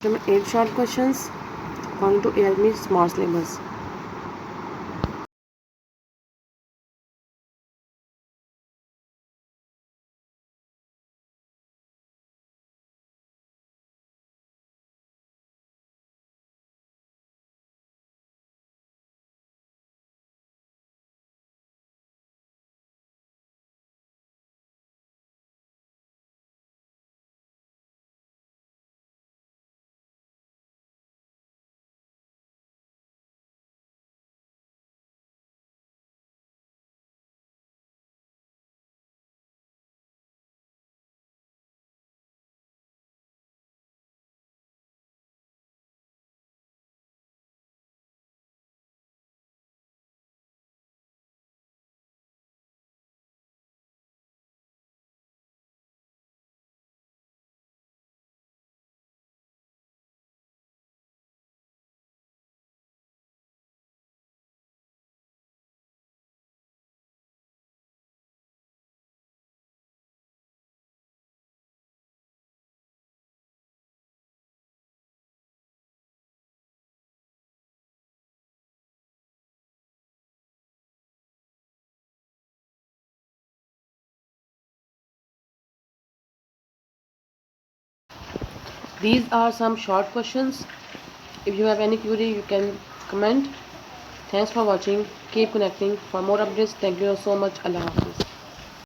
8 short questions according to ALME Smart Syllabus. These are some short questions. If you have any query, you can comment. Thanks for watching. Keep connecting. For more updates, thank you so much. Allah Hafiz.